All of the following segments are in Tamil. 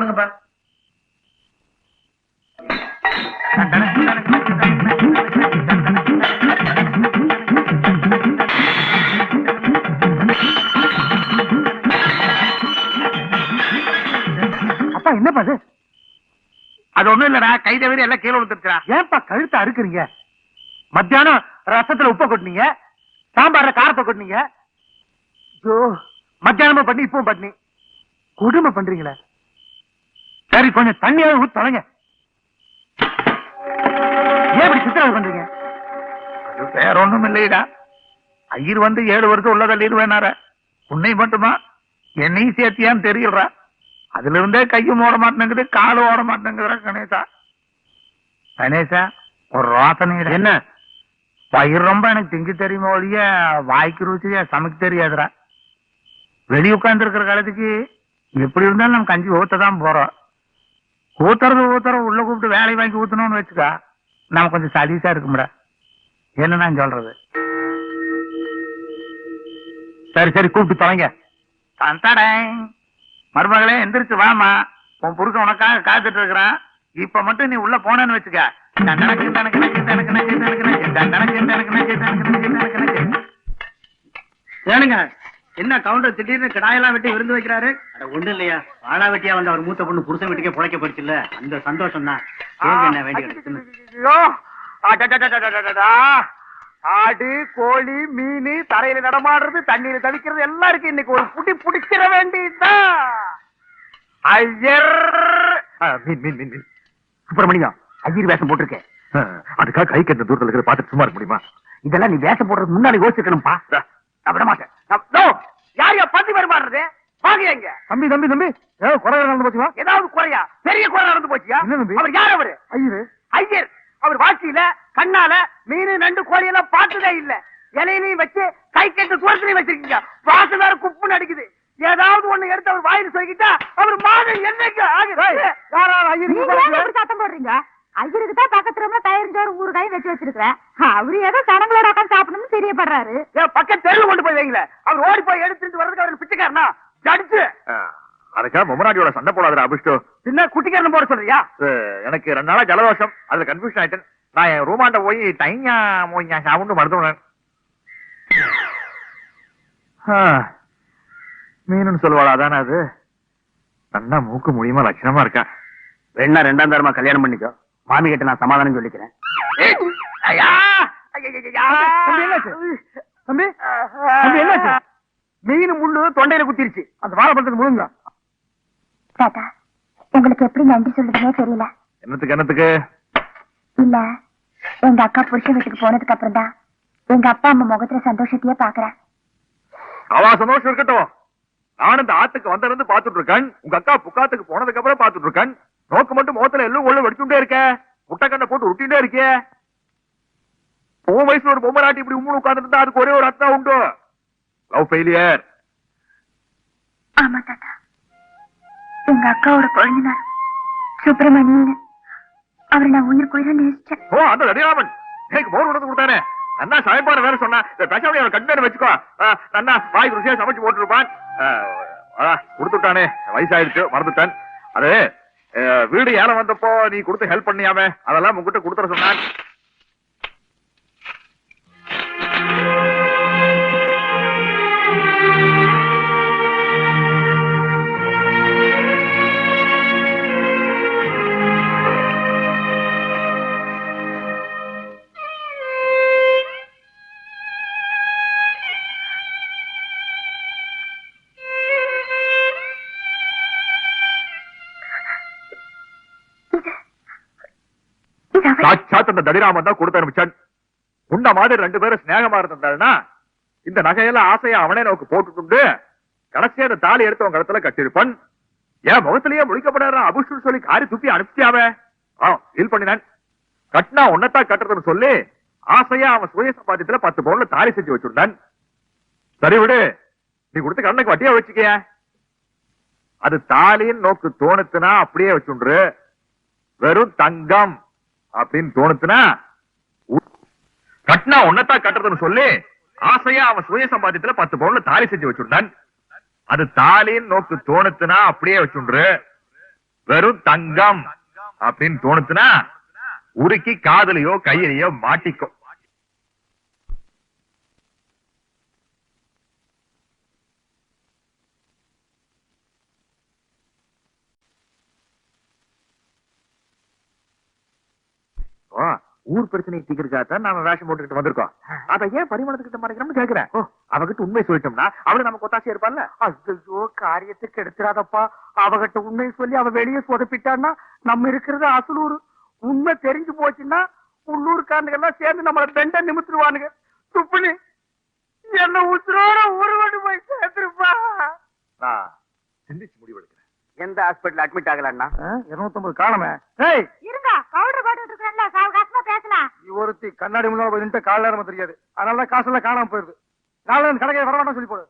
போடுங்கப்பா. அப்பா என்னப்பா அது? அது ஒண்ணும் இல்லடா, கை தவிர எல்லாம் கீழே விழுந்துருக்கா. ஏன்பா கழுத்தை அறுக்குறீங்க? மத்தியானம் ரசத்துல உப்பை கொட்டினீங்க, சாம்பார்ல காரத்தை கொட்டினீங்க. ஐயோ, மத்தியானமும் பண்ணி இப்பவும் பண்ணி கொடுமை பண்றீங்களே. சரி, கொஞ்சம் தண்ணியாவது ஊத்தி தொலைங்க. ஏன் இப்படி சித்திரவதை பண்றீங்க? அது வேற ஒண்ணும் இல்லையடா. ஐயர் வந்து 7 வருஷம் உள்ள தள்ளிடுவேனார. உன்னை மட்டுமா என்னையும் சேர்த்தியான்னு தெரியலடா. அதுல இருந்தே கையும் ஓட மாட்டேங்குது, காலும் ஓட மாட்டேங்குதுடா கணேசா. கணேசா, ஒரு ரோசனை என்ன? பயிர் ரொம்ப எனக்கு திங்க தெரியுமா ஒழிய வாய்க்கு ருச்சியா சமைக்க தெரியாதுடா. வெளி உட்கார்ந்து இருக்கிற காலத்துக்கு எப்படி இருந்தாலும் நம்ம கஞ்சி ஊத்ததான் போறோம். ஊத்துறது உள்ள கூப்பிட்டு வேலை வாங்கி ஊத்தணும்னு வச்சுக்கா, நம்ம கொஞ்சம் சதீசா இருக்கும்டா. என்ன நான் சொல்றது? சரி சரி, கூப்பிட்டு தொலைங்க. மருமகளே எந்திரிச்சு வாமா, உன் புருஷன் உனக்காக காத்துட்டு இருக்கிறான். இப்ப மட்டும் நீ உள்ள போனேன்னு வச்சுக்க, ஏனுங்க, என்ன கவுண்டர் திடீர்னு கடாயெல்லாம் வெட்டி விருந்து வைக்கிறாரு? ஒண்ணு இல்லையா, வாழா வெட்டியா வந்து அவர் மூத்த பொண்ணு புருஷன் வீட்டுக்கே புழைக்க போயிடுச்சுல்ல, அந்த சந்தோஷம் தான். என்ன வேண்டிய ஆடு, கோழி, மீன் தரையில நடமாடுறது, தண்ணீர் தவிக்கிறது எல்லாம் இருக்கு. இன்னைக்கு ஒரு புடி புடிச்சிட வேண்டியதுதான். ஐயர் சுப்பிரமணியா, ஐயர் வேஷம் போட்டிருக்கேன். அதுக்காக கை கட்ட தூரத்துல இருக்கிற பாத்துட்டு சும்மா இருக்க முடியுமா? இதெல்லாம் நீ வேஷம் போடுறது முன்னாடி யோசிக்கணும்பா. நான் விட மாட்டேன். யாரையா பத்தி வருமாடுறது? வாங்க எங்க தம்பி தம்பி தம்பி, ஏதாவது குறை நடந்து போச்சுமா? ஏதாவது குறையா? பெரிய குறை நடந்து போச்சியா? என்ன தம்பி? அவர் யார்? அவரு ஐயரு. ஐயர் அவர் வாட்சியில கண்ணால மீன், நண்டு, கோழி எல்லாம் பார்த்ததே இல்ல. இலையிலையும் வச்சு கை கட்டு தூரத்திலையும் வச்சிருக்கீங்க. வாசல் வேற குப்புன்னு அடிக்குது. ஏதாவது ஒண்ணு எடுத்து அவர் வாயில் சொல்லிக்கிட்டா அவர் மாதம் என்னைக்கு ஆகுது? யாராவது ஐயருக்கு சத்தம் போடுறீங்க? ஐயருக்கு தான் பக்கத்து ரூம்ல தயிர் சோறு ஊறுகாயும் வச்சு வச்சிருக்கேன். அவரு ஏதோ சனங்களோட உட்காந்து சாப்பிடணும்னு தெரியப்படுறாரு. பக்கம் தெருவில் கொண்டு போய் வைங்களேன். அவர் ஓடி போய் எடுத்துட்டு வர்றதுக்கு அவருக்கு பிச்சைக்காரனா ஜடிச்சு? அதுக்காக பொம்மராட்டியோட சண்டை போடாத அபிஷ்டு. என்ன குட்டிக்காரன் போட சொல்றியா? எனக்கு 2 நாளா ஜலதோஷம், அதுல கன்ஃபியூஷன் ஆயிட்டேன். நான் என் ரூமாண்ட போய் டையா மோய்யா சாப்பிட்டு மருத்துவன். மீனுன்னு சொல்லுவாள், அதானே அது? நல்லா மூக்கு முடியுமா லட்சணமா இருக்கா. வேணா 2ஆம் தரமா கல்யாணம் பண்ணிக்கோ. மாமி கிட்ட நான் சமாதானம் சொல்லிக்கிறேன். தம்பி என்னாச்சு? மீன் முள்ளு தொண்டையில குத்திருச்சு. அந்த வாழைப்பழத்துக்கு முழுங்க. தாத்தா, உங்களுக்கு எப்படி நன்றி சொல்றதுன்னே தெரியல. என்னத்துக்கு? இல்ல, எங்க அக்கா புருஷன் வீட்டுக்கு போனதுக்கு அப்புறம் தான் எங்க அப்பா அம்மா முகத்துல சந்தோஷத்தையே பாக்குறேன். அவா சந்தோஷம் இருக்கட்டும். நான் இந்த ஆத்துக்கு வந்திருந்து பாத்துட்டு இருக்கேன். உங்க அக்கா புக்காத்துக்கு போனதுக்கு அப்புறம் பாத்துட்டு இருக்கேன். நோக்கு மட்டும் முகத்துல எல்லாம் ஒண்ணு வெடிச்சுட்டே இருக்க, முட்டைக்கண்ணை போட்டு உருட்டிட்டே இருக்கே. உன் வயசுல ஒரு பொம்மராட்டி இப்படி உம்முன்னு உட்கார்ந்து இருந்தா அதுக்கு ஒரே ஒரு அர்த்தம் உண்டு, லவ் ஃபெயிலியர். ஆமா தாத்தா, எங்க அக்காவோட குழந்தைனார் சுப்பிரமணியன், அவரை நான் உயிர் நேசிச்சேன். ஓ, அந்த ரதிராமன் எனக்கு மோர் உணர்ந்து கொடுத்தானே, நன்னா சமைப்பான வேற சொன்னா. பேசாம அவன் கண்ணு வச்சுக்கோ, நன்னா வாய்க்கு ருசியா சமைச்சு போட்டுருப்பான். கொடுத்துட்டானே, வயசாயிடுச்சு, மறந்துட்டான். அது வீடு ஏலம் வந்தப்போ நீ கொடுத்து ஹெல்ப் பண்ணியாமே, அதெல்லாம் உங்ககிட்ட கொடுத்துட சொன்னான். சாட்சாத் அந்த தடிராமன் தான் கொடுத்து அனுப்பிச்சான். உன்ன மாதிரி 2 பேரும் ஸ்நேகமா இருந்தாள்னா இந்த நகையெல்லாம் ஆசையா அவனே நமக்கு போட்டுட்டு கடைசியா அந்த தாலி எடுத்து உங்க இடத்துல கட்டிருப்பான். என் முகத்திலேயே முழிக்கப்படாத அபுஷ்டு சொல்லி காரி துப்பி அனுப்பிச்சியாவே. ஃபீல் பண்ணினான். கட்டினா உன்னத்தான் கட்டுறதுன்னு சொல்லி ஆசையா அவன் சுய சம்பாத்தியத்துல 10 பவுன்ல தாலி செஞ்சு வச்சுட்டான். சரி விடு, நீ கொடுத்த கண்ணுக்கு வட்டியா வச்சுக்க. அது தாலின்னு நோக்கு தோணுத்துனா அப்படியே வச்சுண்டு, வெறும் தங்கம் அப்படின்னு தோணுத்துனா கட்டினா உன்னத்தான் கட்டுறதுன்னு சொல்லி ஆசையா அவன் சுய சம்பாத்தியத்துல 10 பவுன்ல தாலி செஞ்சு வச்சுட்டான். அது தாலின்னு நோக்கு தோணுத்துனா அப்படியே வச்சுண்டு, வெறும் தங்கம் அப்படின்னு தோணுச்சுன்னா உருக்கி காதலையோ கையிலையோ மாட்டிக்கும். ஊர் பிரச்சனை தீக்கிறதுக்காகத்தான் நாம வேஷம் போட்டுக்கிட்டு வந்திருக்கோம். அத ஏன் பரிமாணத்துக்கிட்ட மாட்டேங்கிறோம்னு கேக்குறேன். அவகிட்ட உண்மை சொல்லிட்டோம்னா அவளை நமக்கு ஒத்தாசையா இருப்பான்ல. ஐயோ, காரியத்துக்கு எடுத்துறாதப்பா. அவகிட்ட உண்மையை சொல்லி அவ வெளியே சொதப்பிட்டான்னா நம்ம இருக்கிறது அசலூர். உண்மை தெரிஞ்சு போச்சுன்னா உள்ளூர்காரனுங்க எல்லாம் சேர்ந்து நம்மள பெண்ட நிமித்துருவானுங்க. துப்புனி என்ன உசுரோட ஊரு கொண்டு போய் சேர்த்துருப்பா. நான் சிந்திச்சு முடிவெடுக்கிறேன். எந்த ஹாஸ்பிடல் அட்மிட் ஆகலன்னா 250 காணமே. இருங்க, பவுடர் போட்டு இருக்கேன்ல, சாவகாசமா பேசலாம். ஒருத்தி கண்ணாடி முன்னால போய் நின்று கால் நேரமா தெரியாது. அதனால காசெல்லாம் காணாம போயிருது. நாளை கடைக்கு வர வேண்டாம் சொல்லி போடு.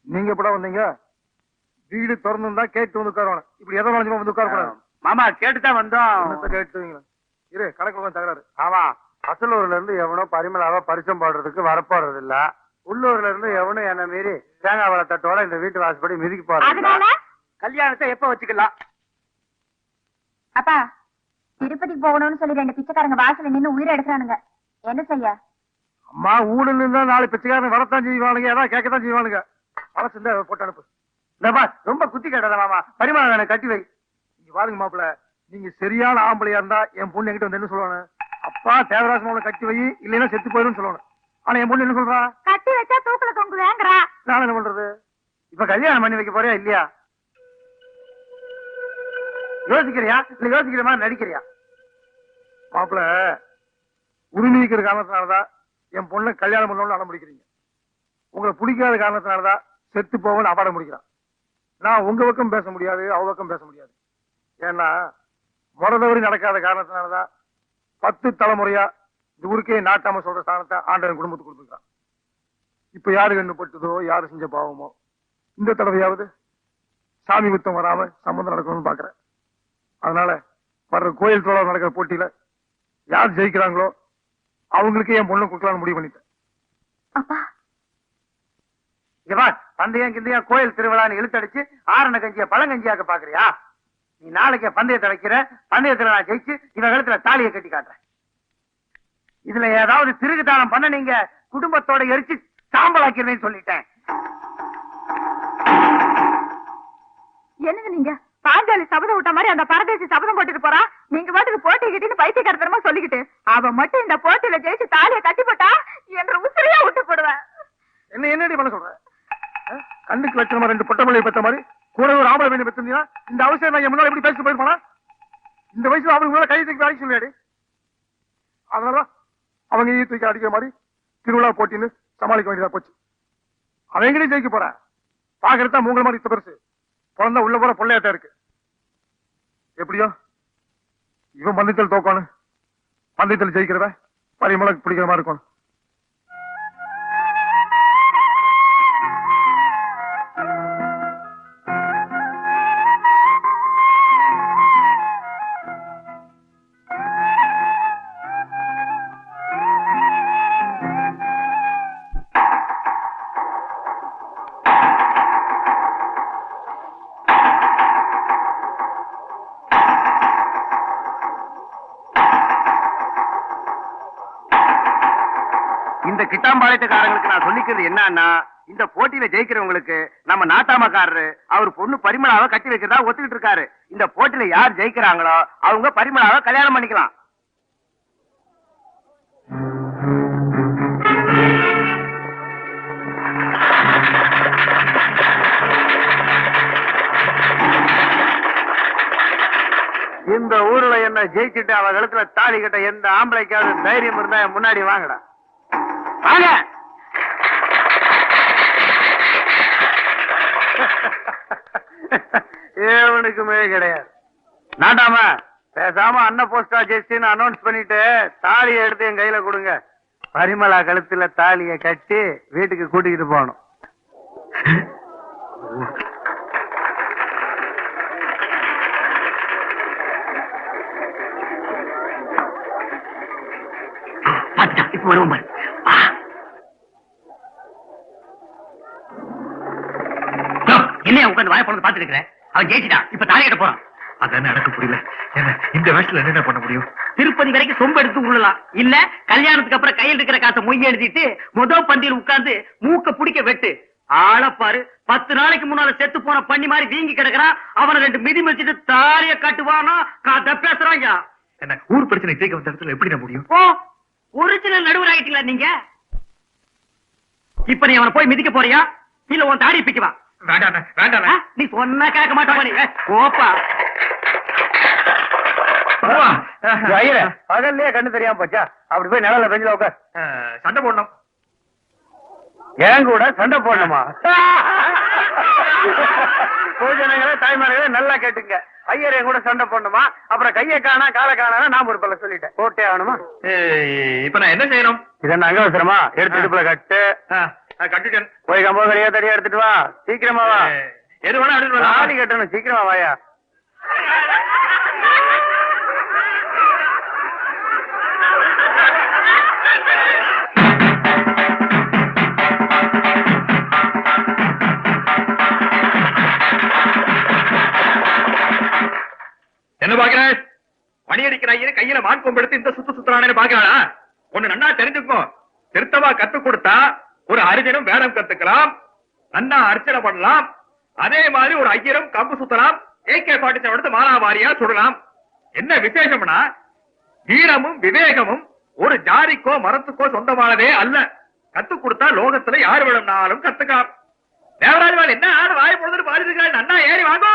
நீங்க எப்படா வந்தீங்க? வீடு திறந்துருந்தா கேட்டு வந்து உட்காரணும். இப்படி எதை வந்து உட்காரக்கூடாது. மாமா கேட்டுதான் வந்தோம். கேட்டுவீங்களா? இரு, கணக்கு தகராறு. ஆமா, அசலூர்ல இருந்து எவனோ பரிமளாவ பரிசம் போடுறதுக்கு வரப்போறது இல்ல. உள்ளூர்ல இருந்து எவனும் என்ன மீறி தேங்காய் வள தட்டோட இந்த வீட்டு வாசப்படி மிதிக்கு போறது. கல்யாணத்தை எப்ப வச்சுக்கலாம்? அப்பா, திருப்பதிக்கு போகணும்னு சொல்லி 2 பிச்சைக்காரங்க வாசல்ல நின்னு உயிரை எடுக்கிறானுங்க. என்ன செய்ய? அம்மா, ஊடுல இருந்தா 4 பிச்சைக்காரன் வரத்தான் செய்வானுங்க, ஏதாவது கேட்கத்தான் செய்வானுங்க. மனசு இருந்தா போட்டு அனுப்பு. இந்தப்பா, ரொம்ப குத்தி கேட்டதா மாமா, பரிமாணம் கட்டி வை. நீங்க பாருங்க மாப்பிள்ள, நீங்க சரியான ஆம்பளையா இருந்தா என் பொண்ணு என்கிட்ட வந்து என்ன சொல்லுவானு? அப்பா, தேவராஜ் மாவுல கட்டி வை, இல்லைன்னா செத்து போயிடும் சொல்லணும். ஆனா என் பொண்ணு என்ன சொல்றா? கட்டி வச்சா தூக்குல தொங்குவேங்கறா. நான் என்ன பண்றது? இப்ப கல்யாணம் பண்ணி வைக்க போறியா இல்லையா? யோசிக்கிறியா இல்ல யோசிக்கிற மாதிரி நடிக்கிறியா? மாப்பிள்ள, உரிமைக்கிற காரணத்தினாலதான் என் பொண்ணை கல்யாணம் பண்ணணும்னு அடம் முடிக்கிறீங்க. உங்களை பிடிக்காத காரணத்தினாலதான் செத்து போவன்னு அபாடம் முடிக்கிறான். நான் உங்க பக்கம் பேச முடியாது, அவ பக்கம் பேச முடியாது. ஏன்னா முறதவரி நடக்காத காரணத்தினாலதான் 10 தலைமுறையா இந்த ஊருக்கே நாட்டாம சொல்ற ஸ்தானத்தை ஆண்டவன் குடும்பத்துக்கு கொடுத்துருக்கான். இப்ப யாரு கண்ணு பட்டுதோ, யாரு செஞ்ச பாவமோ, இந்த தடவையாவது சாமி குத்தம் வராம சம்பந்தம் நடக்கணும்னு பாக்குறேன். அதனால வர்ற கோயில் தோழர் நடக்கிற போட்டியில யார் ஜெயிக்கிறாங்களோ அவங்களுக்கு என் பொண்ணு கொடுக்கலாம்னு முடிவு பண்ணிட்டேன். அப்பா, இவா பந்தயம் கிந்தியா கோயில் திருவிழான்னு இழுத்தடிச்சு ஆரண கஞ்சிய பழங்கஞ்சியாக்க பாக்குறியா? நீ நாளைக்கு பந்தயத்தை வைக்கிற, பந்தயத்துல நான் ஜெயிச்சு இவன் கழுத்துல தாலியை கட்டி காட்டுறேன். இதுல ஏதாவது திருகுதானம் பண்ண நீங்க குடும்பத்தோட எரிச்சு சாம்பலாக்கிறேன்னு சொல்லிட்டேன். என்னங்க நீங்க பாஞ்சாலி சபதம் விட்ட மாதிரி அந்த பரதேசி சபதம் போட்டுட்டு போறா. நீங்க பாட்டுக்கு போட்டி கிட்டின்னு பைத்தியக்காரத்தனமா சொல்லிக்கிட்டு அவ மட்டும் இந்த போட்டியில ஜெயிச்சு தாலியை கட்டி போட்டா என்ற உசிரியா விட்டு போடுவேன். என்ன என்னடி பண்ண சொல்ற? கண்ணுக்கு வச்ச 2 பொட்டமலையை பெற்ற மாதிரி கூட ஒரு ஆம்பளை வேண்டி பெற்றிருந்தீங்கன்னா இந்த அவசியம் நான் முன்னாடி எப்படி பேசிட்டு போயிருப்பானா? இந்த வயசுல அவங்களுக்கு மேல கை தூக்கி அடிக்க சொல்லியாடி. அதனால அவங்க தூக்கி அடிக்கிற மாதிரி திருவிழா போட்டின்னு சமாளிக்க வேண்டியதா போச்சு. அவங்களையும் ஜெயிக்க போறேன். பாக்குறதா மூங்கல் மாதிரி பெருசு, குழந்தை உள்ள போற பொள்ளையாட்டா இருக்கு. எப்படியோ இவன் பந்தயத்தில் தோக்கணும், பந்தயத்தில் ஜெயிக்கிறவ பரிமளக்கு பிடிக்கிற மாதிரி இருக்கணும். இந்த கிட்டாம்பாளையத்துக்காரங்களுக்கு நான் சொல்லிக்கிறது என்னன்னா, இந்த போட்டியில ஜெயிக்கிறவங்களுக்கு நம்ம நாட்டாமக்காரரு அவர் பொண்ணு பரிமளாவை கட்டி வைக்கிறதா ஒத்துக்கிட்டு இருக்காரு. இந்த போட்டியில யார் ஜெயிக்கிறாங்களோ அவங்க பரிமளாவை கல்யாணம் பண்ணிக்கலாம். இந்த ஊர்ல என்ன ஜெயிச்சுட்டு அவ கழுத்துல தாலி கட்ட எந்த ஆம்பளைக்காவது தைரியம் இருந்தா முன்னாடி வாங்கடா, வாங்க. ஏவனுக்குமே கிடையாது. நாட்டாம பேசாம அன்ன போஸ்டா ஜெயிச்சுன்னு அனௌன்ஸ் பண்ணிட்டு தாலியை எடுத்து என் கையில கொடுங்க. பரிமளா கழுத்துல தாலியை கட்டி வீட்டுக்கு கூட்டிக்கிட்டு போகணும். இப்ப வருவோம். என்ன உட்காந்து வாய போறது பாத்துட்டு இருக்கிற? அவன் ஜெயிச்சிட்டான், இப்ப தாலி கட்ட போறான். அதான் எனக்கு புரியல. இந்த வயசுல என்ன பண்ண முடியும்? திருப்பதி வரைக்கும் சொம்பு எடுத்து உள்ளலாம். இல்ல கல்யாணத்துக்கு அப்புறம் கையில் இருக்கிற காசை மொய் எழுதிட்டு முதல் பந்தியில் உட்கார்ந்து மூக்க பிடிக்க வெட்டு. ஆளப்பாரு 10 நாளைக்கு முன்னால செத்து போன பண்ணி மாதிரி வீங்கி கிடக்குறான். அவனை 2 மிதி மிதிச்சிட்டு தாலிய கட்டுவானா கதை பேசுறாங்க. என்ன ஊர் பிரச்சனை ஜெயிக்க வந்த இடத்துல எப்படி முடியும்? ஓ ஒரிஜினல் நடுவர் ஆயிட்டீங்களா நீங்க? இப்ப நீ அவனை போய் மிதிக்க போறியா இல்ல உன் தாடி பிக்கவா? வேண்டாம் வேண்டாம். நீ சொன்னா கேட்க மாட்டா. கோப்பா பகல்லையே கண்ணு தெரியாம போச்சா? அப்படி போய் நிழல பெஞ்சில உட்கார். சண்டை போடணும். ஏன் கூட சண்டை போடணுமா? பூஜனங்களே தாய்மார்களே நல்லா கேட்டுங்க. ஐயர் என் கூட சண்டை போடணுமா? அப்புறம் கையை காணா காலை காணா நான் ஒரு பல்ல சொல்லிட்டேன். போட்டே ஆகணுமா? இப்ப நான் என்ன செய்யணும்? இதை அங்க அவசரமா எடுத்து இடுப்புல கட்டு. கட்டுட்டேன். போய் கம்போ கரையா தடியா எடுத்துட்டு வா. சீக்கிரமா வா. எது வேணா எடுத்து ஆடி கட்டணும். சீக்கிரமா வாயா. என்ன பாக்குறேன்? மணி அடிக்கிற ஐயர் கையில மான் கொம்பு எடுத்து இந்த சுத்துறானு பாக்குறானா? ஒண்ணு நன்னா தெரிஞ்சுக்கோ. திருத்தமா கத்து கொடுத்தா ஒரு அரிஜனும் வேடம் கத்துக்கலாம், நன்னா அர்ச்சனை பண்ணலாம். அதே மாதிரி ஒரு ஐயரும் கம்பு சுத்தலாம், AK-47 எடுத்து மானாவாரியா சுடலாம். என்ன விசேஷம்னா வீரமும் விவேகமும் ஒரு ஜாதிக்கோ மரத்துக்கோ சொந்தமானதே அல்ல. கத்து கொடுத்தா லோகத்துல யார் வேணும்னாலும் கத்துக்கலாம். தேவராஜ் என்ன ஆடு வாய் பொழுது பாடிருக்காரு. நன்னா ஏறி வாங்கோ.